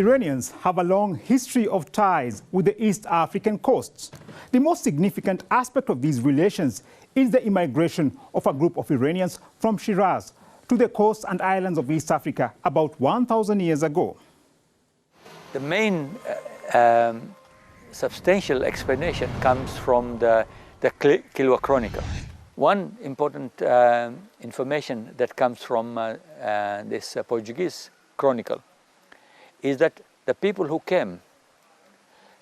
Iranians have a long history of ties with the East African coasts. The most significant aspect of these relations is the immigration of a group of Iranians from Shiraz to the coasts and islands of East Africa about 1,000 years ago. The main substantial explanation comes from the Kilwa Chronicle. One important information that comes from this Portuguese chronicle is that the people who came,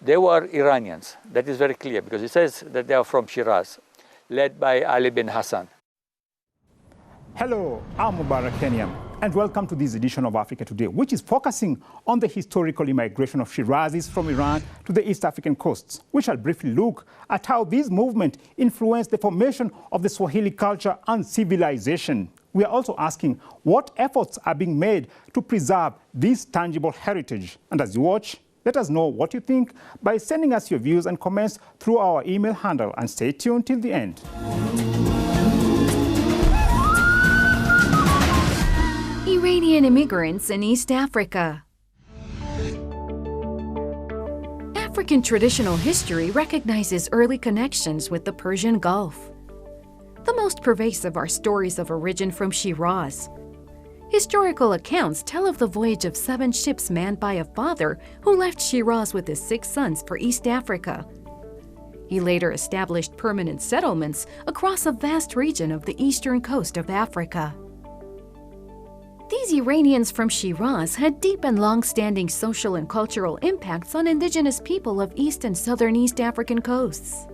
they were Iranians. That is very clear because it says that they are from Shiraz, led by Ali bin Hassan. Hello, I'm Mubarak Kenyam, and welcome to this edition of Africa Today, which is focusing on the historical immigration of Shirazis from Iran to the East African coasts. We shall briefly look at how this movement influenced the formation of the Swahili culture and civilization. We are also asking what efforts are being made to preserve this tangible heritage. And as you watch, let us know what you think by sending us your views and comments through our email handle, and stay tuned till the end. Iranian immigrants in East Africa. African traditional history recognizes early connections with the Persian Gulf. The most pervasive are stories of origin from Shiraz. Historical accounts tell of the voyage of 7 ships manned by a father who left Shiraz with his 6 sons for East Africa. He later established permanent settlements across a vast region of the eastern coast of Africa. These Iranians from Shiraz had deep and long-standing social and cultural impacts on indigenous people of East and Southern East African coasts.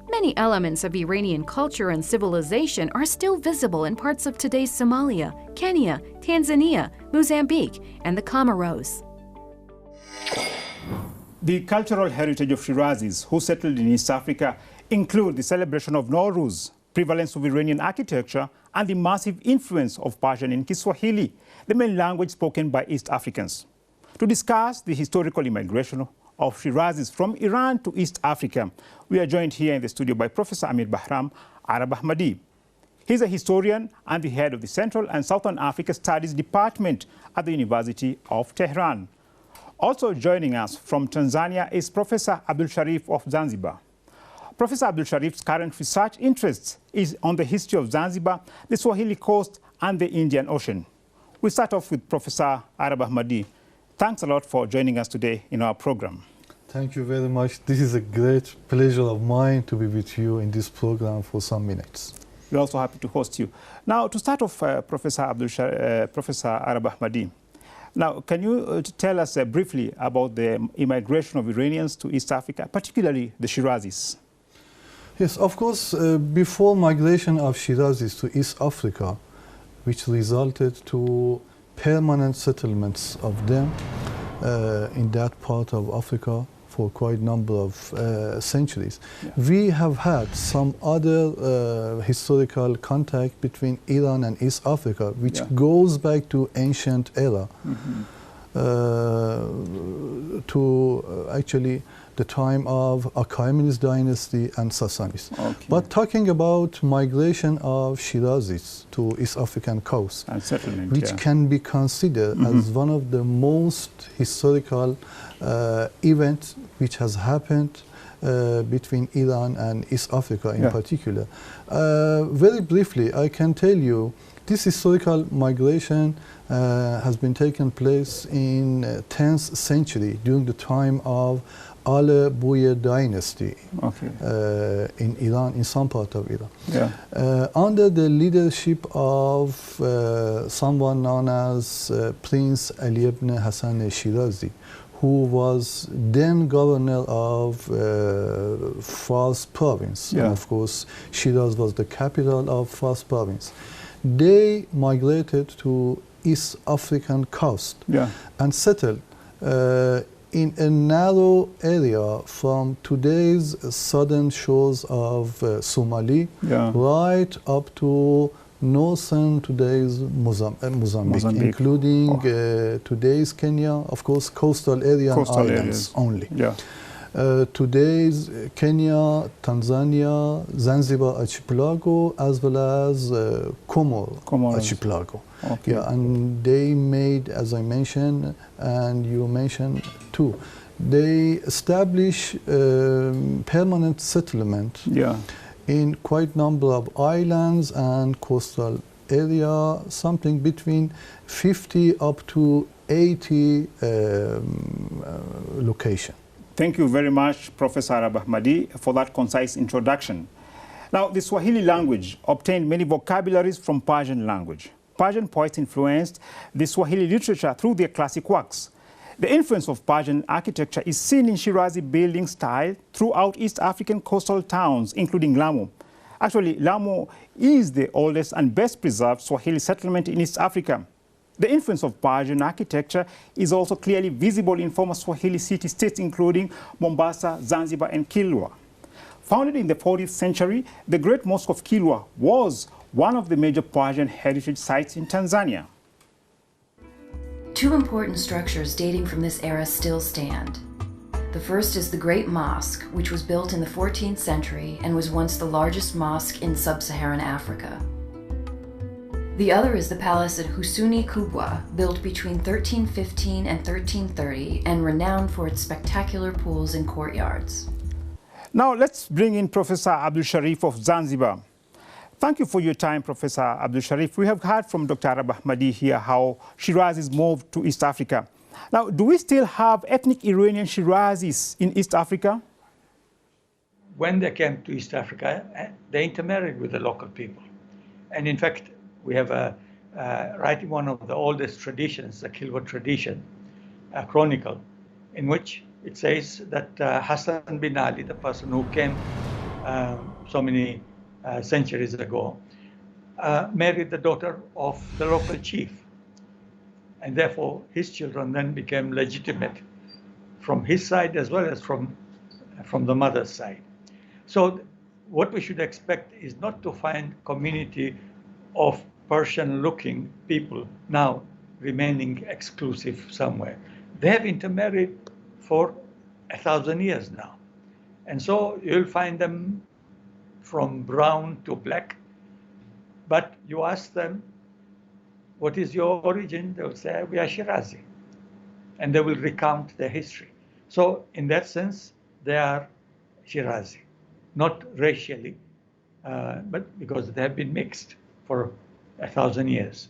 Many elements of Iranian culture and civilization are still visible in parts of today's Somalia, Kenya, Tanzania, Mozambique, and the Comoros. The cultural heritage of Shirazis who settled in East Africa include the celebration of Nowruz, prevalence of Iranian architecture, and the massive influence of Persian in Kiswahili, the main language spoken by East Africans. To discuss the historical immigration of Shirazis from Iran to East Africa, we are joined here in the studio by Professor Amir Bahram Arab Ahmadi. He's a historian and the head of the Central and Southern Africa Studies Department at the University of Tehran. Also joining us from Tanzania is Professor Abdul Sharif of Zanzibar. Professor Abdul Sharif's current research interests is on the history of Zanzibar, the Swahili coast, and the Indian Ocean. We start off with Professor Arab Ahmadi. Thanks a lot for joining us today in our program. Thank you very much. This is a great pleasure of mine to be with you in this program for some minutes. We're also happy to host you. Now, to start off, Professor Arab Ahmadi, now, can you tell us briefly about the immigration of Iranians to East Africa, particularly the Shirazis? Yes, of course, before migration of Shirazis to East Africa, which resulted to permanent settlements of them in that part of Africa for quite a number of centuries. Yeah. We have had some other historical contact between Iran and East Africa, which goes back to ancient era, to actually the time of Achaemenid dynasty and Sassanids. Okay. But talking about migration of Shirazis to East African coast, which can be considered as one of the most historical events which has happened between Iran and East Africa in particular. Very briefly, I can tell you this historical migration has been taking place in 10th century during the time of Ali Buyid dynasty in Iran, in some part of Iran. Yeah. Under the leadership of someone known as Prince Ali ibn Hassan Shirazi, who was then governor of Fars province. Yeah. And of course, Shiraz was the capital of Fars province. They migrated to East African coast and settled in a narrow area from today's southern shores of Somali right up to northern today's Mozambique, including today's Kenya, of course, coastal area and islands only. Yeah. today's Kenya, Tanzania, Zanzibar archipelago, as well as Comoros archipelago. Okay. Yeah, and they made, as I mentioned, and you mentioned too, they establish permanent settlement in quite number of islands and coastal area, something between 50 up to 80 location. Thank you very much, Professor Arab Ahmadi, for that concise introduction. Now, the Swahili language obtained many vocabularies from Persian language. Persian poets influenced the Swahili literature through their classic works. The influence of Persian architecture is seen in Shirazi building style throughout East African coastal towns, including Lamu. Actually, Lamu is the oldest and best preserved Swahili settlement in East Africa. The influence of Persian architecture is also clearly visible in former Swahili city-states, including Mombasa, Zanzibar, and Kilwa. Founded in the 14th century, the Great Mosque of Kilwa was one of the major Persian heritage sites in Tanzania. Two important structures dating from this era still stand. The first is the Great Mosque, which was built in the 14th century and was once the largest mosque in sub-Saharan Africa. The other is the palace at Husuni Kubwa, built between 1315 and 1330 and renowned for its spectacular pools and courtyards. Now let's bring in Professor Abdul Sharif of Zanzibar. Thank you for your time, Professor Abdul Sharif. We have heard from Dr. Arab Ahmadi here how Shirazis moved to East Africa. Now, do we still have ethnic Iranian Shirazis in East Africa? When they came to East Africa, they intermarried with the local people. And in fact, we have writing one of the oldest traditions, the Kilwa tradition, a chronicle, in which it says that Hassan bin Ali, the person who came so many centuries ago, married the daughter of the local chief. And therefore, his children then became legitimate from his side as well as from the mother's side. So what we should expect is not to find community of Persian-looking people now remaining exclusive somewhere. They have intermarried for 1,000 years now. And so you'll find them from brown to black, but you ask them, what is your origin? They'll say, we are Shirazi. And they will recount their history. So in that sense, they are Shirazi, not racially, but because they have been mixed for 1,000 years.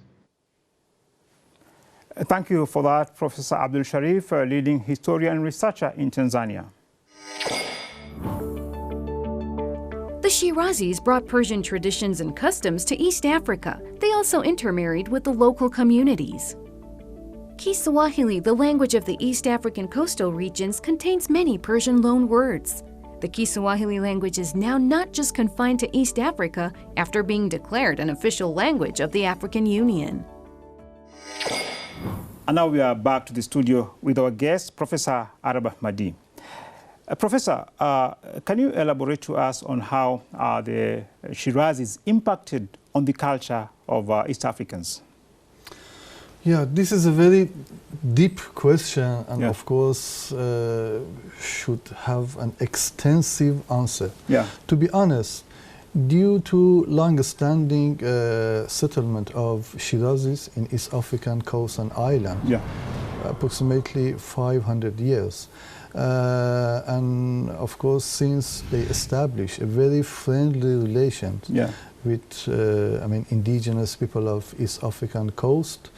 Thank you for that, Professor Abdul Sharif, leading historian and researcher in Tanzania. The Shirazis brought Persian traditions and customs to East Africa. They also intermarried with the local communities. Kiswahili, the language of the East African coastal regions, contains many Persian loan words. The Kiswahili language is now not just confined to East Africa after being declared an official language of the African Union. And now we are back to the studio with our guest, Professor Arab Ahmadi. Professor, can you elaborate to us on how the Shirazis impacted on the culture of East Africans? Yeah, this is a very deep question and of course should have an extensive answer. To be honest, due to long-standing settlement of Shirazis in East African coast and island, approximately 500 years, and of course, since they established a very friendly relation with, indigenous people of East African coast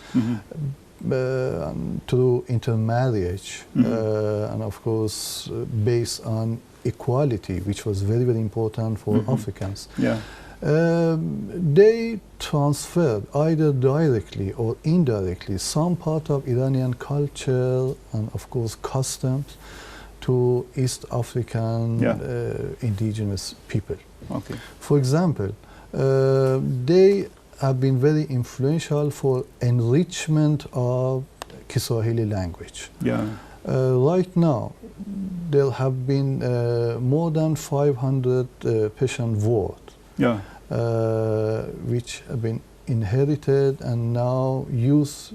through intermarriage, and of course, based on equality, which was very, very important for Africans. They transferred either directly or indirectly some part of Iranian culture and of course customs to East African indigenous people. For example, they have been very influential for enrichment of Kiswahili language. Right now, there have been more than 500 Persian words which have been inherited and now used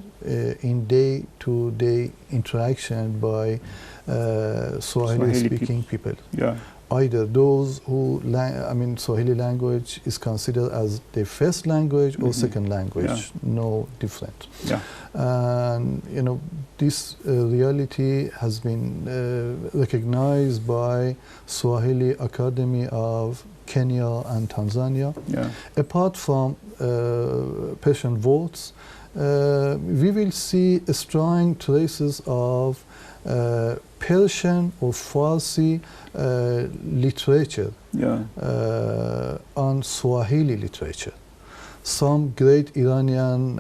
in day-to-day interaction by Swahili-speaking people. Yeah. Either those who, Swahili language is considered as their first language or second language, no different. Yeah. And this reality has been recognized by Swahili Academy of Kenya and Tanzania. Yeah. Apart from Persian words, we will see strong traces of Persian or Farsi literature on Swahili literature. Some great Iranian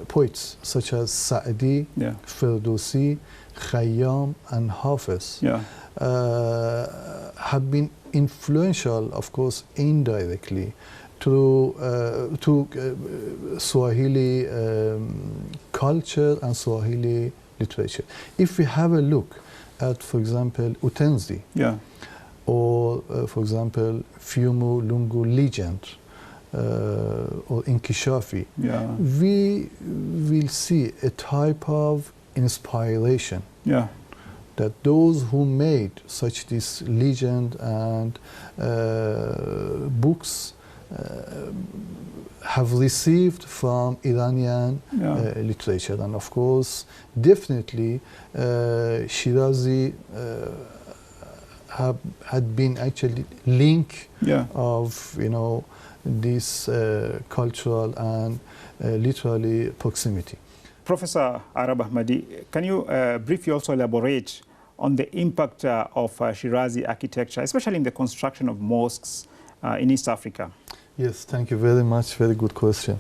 poets such as Sa'di, Ferdowsi, Khayyam and Hafiz have been influential, of course, indirectly to Swahili culture and Swahili literature. If we have a look at, for example, Utenzi, or for example, Fiumu Lungu legend, or Inkishafi, we will see a type of inspiration that those who made such this legend and books have received from Iranian literature. And of course, definitely Shirazi had been actually link of this cultural and literary proximity. Professor Arab Ahmadi, can you briefly also elaborate on the impact of Shirazi architecture, especially in the construction of mosques in East Africa? Yes, thank you very much. Very good question.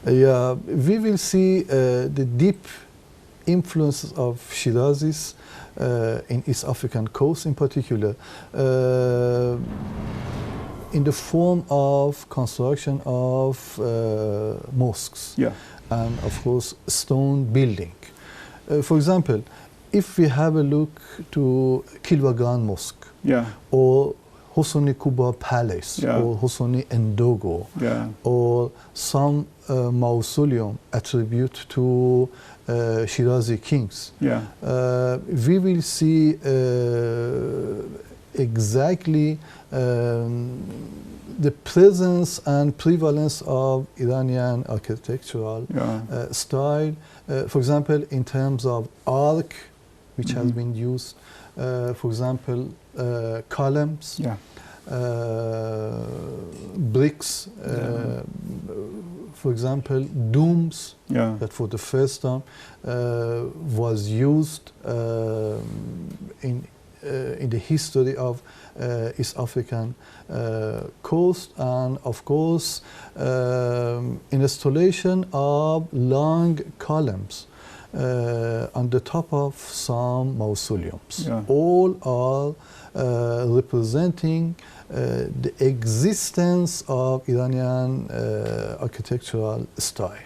We will see the deep influence of Shirazis in East African coast in particular, in the form of construction of mosques and, of course, stone building. For example, if we have a look to Kilwagan Mosque or Hosoni Kuba Palace or Hosoni Ndogo or some mausoleum attribute to Shirazi kings, we will see exactly the presence and prevalence of Iranian architectural style. For example, in terms of arc, which has been used, for example, columns, bricks, for example, domes, that for the first time was used in the history of East African coast, and of course installation of long columns on the top of some mausoleums. All are representing the existence of Iranian architectural style.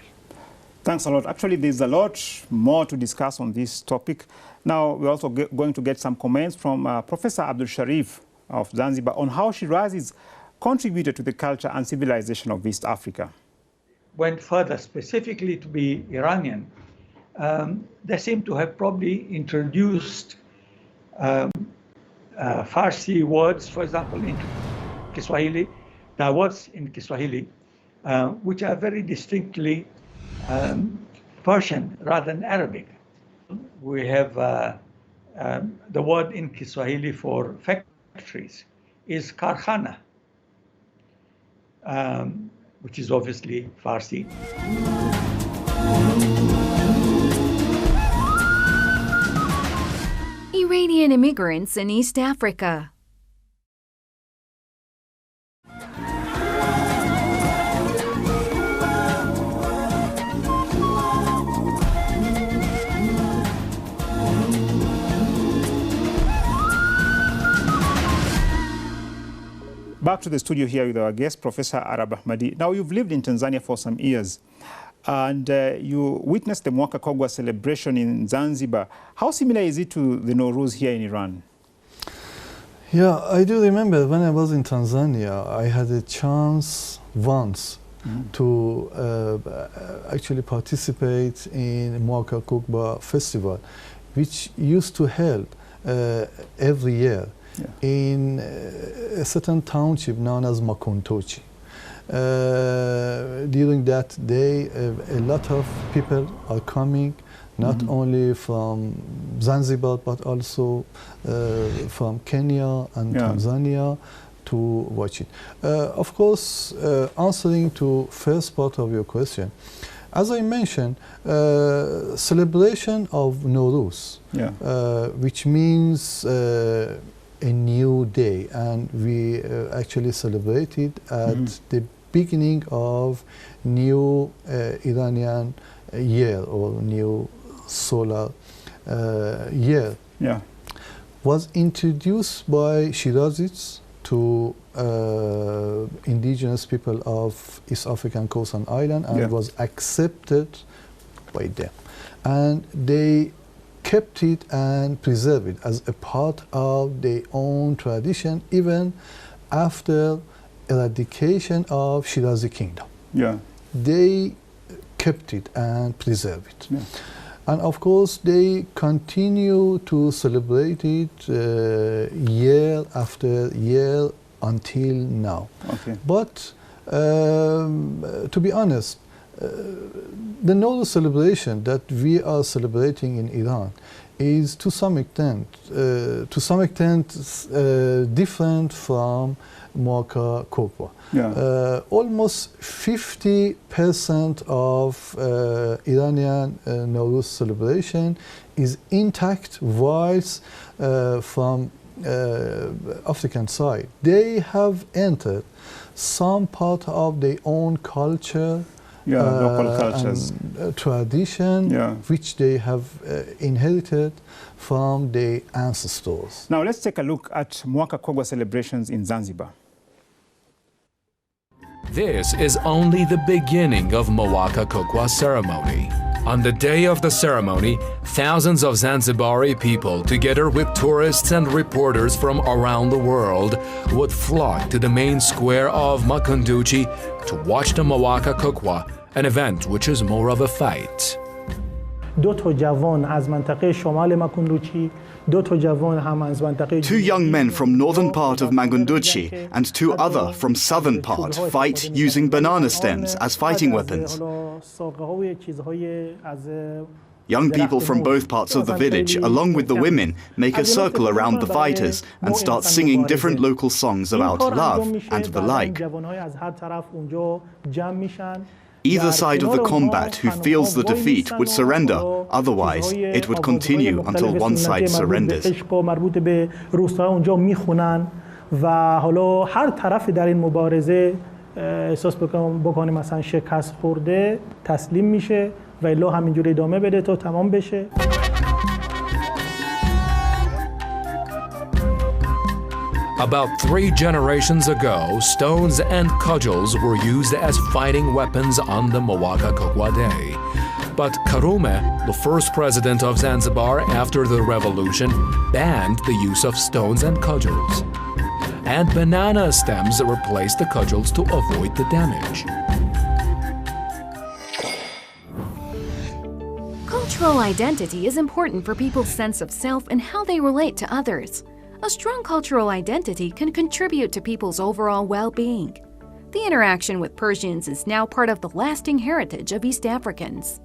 Thanks a lot. Actually, there's a lot more to discuss on this topic. Now, we're also going to get some comments from Professor Abdul Sharif of Zanzibar on how Shirazis contributed to the culture and civilization of East Africa. Went further, specifically to be Iranian. They seem to have probably introduced Farsi words, for example, into Kiswahili. There are words in Kiswahili which are very distinctly Persian rather than Arabic. We have the word in Kiswahili for factories is karkhana, which is obviously Farsi. Iranian immigrants in East Africa. Back to the studio here with our guest, Professor Arab Ahmadi. Now, you've lived in Tanzania for some years, and you witnessed the Mwaka Kogwa celebration in Zanzibar. How similar is it to the Nowruz here in Iran? Yeah, I do remember when I was in Tanzania, I had a chance once to actually participate in Muaka Kukba festival, which used to held every year in a certain township known as Makuntochi. During that day, a lot of people are coming, not only from Zanzibar, but also from Kenya and Tanzania to watch it. Of course, answering to first part of your question, as I mentioned, celebration of Nowruz, which means a new day, and we actually celebrated at the beginning of new Iranian year or new solar year, was introduced by Shirazis to indigenous people of East African coast and island, and was accepted by them. And they kept it and preserved it as a part of their own tradition, even after eradication of Shirazi kingdom. They kept it and preserved it. And of course, they continue to celebrate it year after year until now. But to be honest, the Nowruz celebration that we are celebrating in Iran is to some extent different from Muaka Kukba. Almost 50% of Iranian Nowruz celebration is intact, whilst from African side, they have entered some part of their own culture, local cultures, and tradition, which they have inherited from their ancestors. Now let's take a look at Muaka Kukba celebrations in Zanzibar. This is only the beginning of Muaka Kukwa ceremony. On the day of the ceremony, thousands of Zanzibari people, together with tourists and reporters from around the world, would flock to the main square of Makunduchi to watch the Muaka Kukwa, an event which is more of a fight. Two young men from northern part of Magunduchi and two other from southern part fight using banana stems as fighting weapons. Young people from both parts of the village, along with the women, make a circle around the fighters and start singing different local songs about love and the like. Either side of the combat who feels the defeat would surrender, otherwise it would continue until one side surrenders. About 3 generations ago, stones and cudgels were used as fighting weapons on the Muaka Kukwa Day. But Karume, the first president of Zanzibar after the revolution, banned the use of stones and cudgels. And banana stems replaced the cudgels to avoid the damage. Cultural identity is important for people's sense of self and how they relate to others. A strong cultural identity can contribute to people's overall well-being. The interaction with Persians is now part of the lasting heritage of East Africans.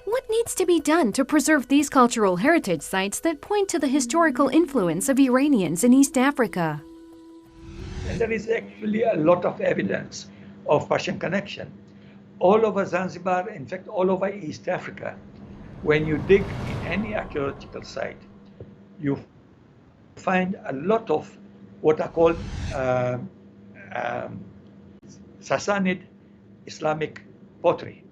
What needs to be done to preserve these cultural heritage sites that point to the historical influence of Iranians in East Africa? And there is actually a lot of evidence of Persian connection. All over Zanzibar, in fact, all over East Africa, when you dig in any archaeological site, you find a lot of what are called Sassanid Islamic pottery.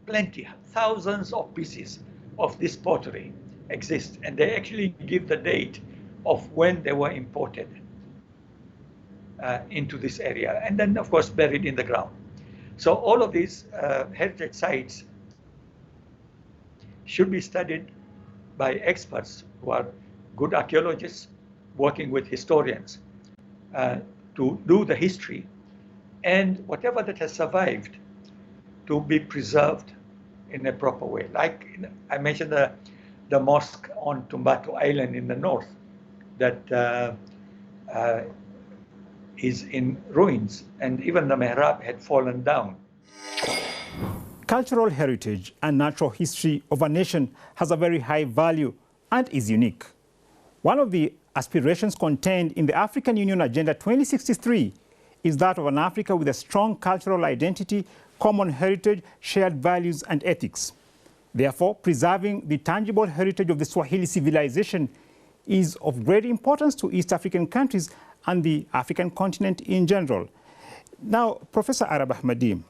Plenty, thousands of pieces of this pottery exist, and they actually give the date of when they were imported into this area, and then of course buried in the ground. So all of these heritage sites should be studied by experts who are good archaeologists working with historians to do the history and whatever that has survived to be preserved in a proper way. Like I mentioned the mosque on Tumbatu Island in the north that is in ruins, and even the mihrab had fallen down. Cultural heritage and natural history of a nation has a very high value and is unique. One of the aspirations contained in the African Union Agenda 2063 is that of an Africa with a strong cultural identity, common heritage, shared values and ethics. Therefore, preserving the tangible heritage of the Swahili civilization is of great importance to East African countries and the African continent in general. Now, Professor Arab Ahmadi,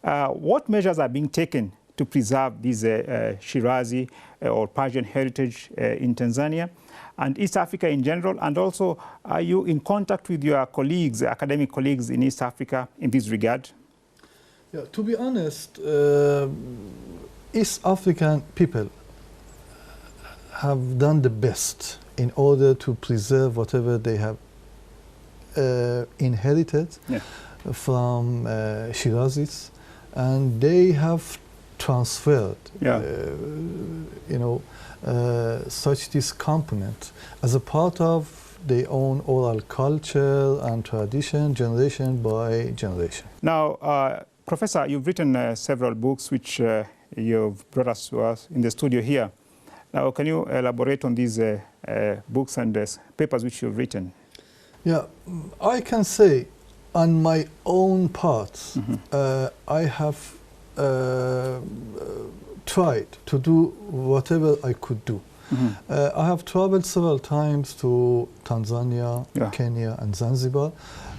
what measures are being taken to preserve this Shirazi or Persian heritage in Tanzania and East Africa in general? And also, are you in contact with your colleagues, academic colleagues in East Africa in this regard? Yeah, to be honest, East African people have done the best in order to preserve whatever they have inherited from Shirazis, and they have transferred, such this component as a part of their own oral culture and tradition, generation by generation. Now, Professor, you've written several books which you've brought us to us in the studio here. Now, can you elaborate on these books and papers which you've written? Yeah, I can say on my own part, I have tried to do whatever I could do. I have traveled several times to Tanzania, Kenya and Zanzibar,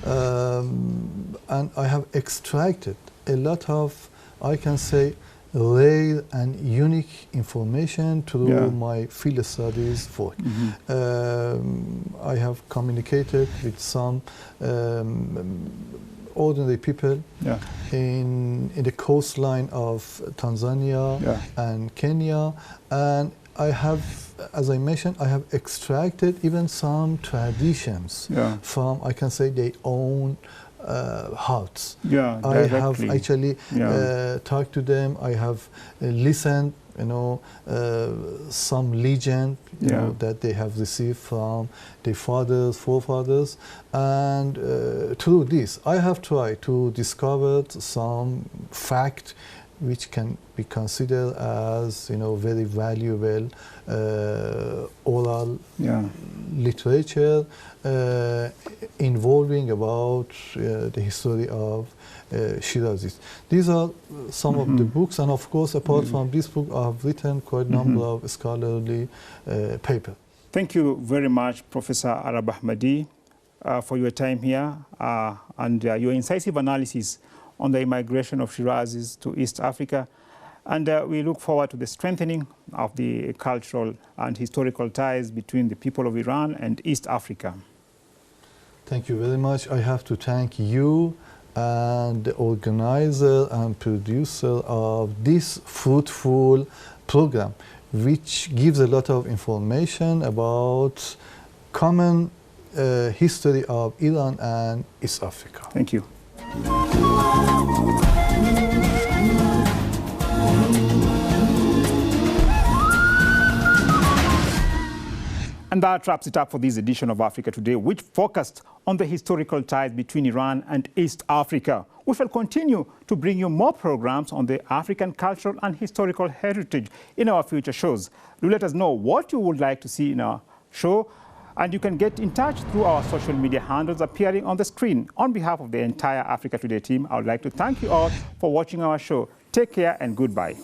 and I have extracted a lot of, I can say, rare and unique information through my field studies work. I have communicated with some ordinary people in the coastline of Tanzania and Kenya, and I have, as I mentioned, I have extracted even some traditions from, I can say, their own hearts. I have actually talked to them. I have listened, some legend, that they have received from their fathers, forefathers, and through this, I have tried to discover some fact which can be considered as, very valuable oral literature involving about the history of Shirazis. These are some of the books, and of course, apart from this book, I have written quite a number of scholarly papers. Thank you very much, Professor Arab Ahmadi, for your time here and your incisive analysis on the immigration of Shirazis to East Africa. And we look forward to the strengthening of the cultural and historical ties between the people of Iran and East Africa. Thank you very much. I have to thank you and the organizer and producer of this fruitful program, which gives a lot of information about common history of Iran and East Africa. Thank you. And that wraps it up for this edition of Africa Today, which focused on the historical ties between Iran and East Africa. We shall continue to bring you more programs on the African cultural and historical heritage in our future shows. Do let us know what you would like to see in our show, and you can get in touch through our social media handles appearing on the screen. On behalf of the entire Africa Today team, I would like to thank you all for watching our show. Take care and goodbye.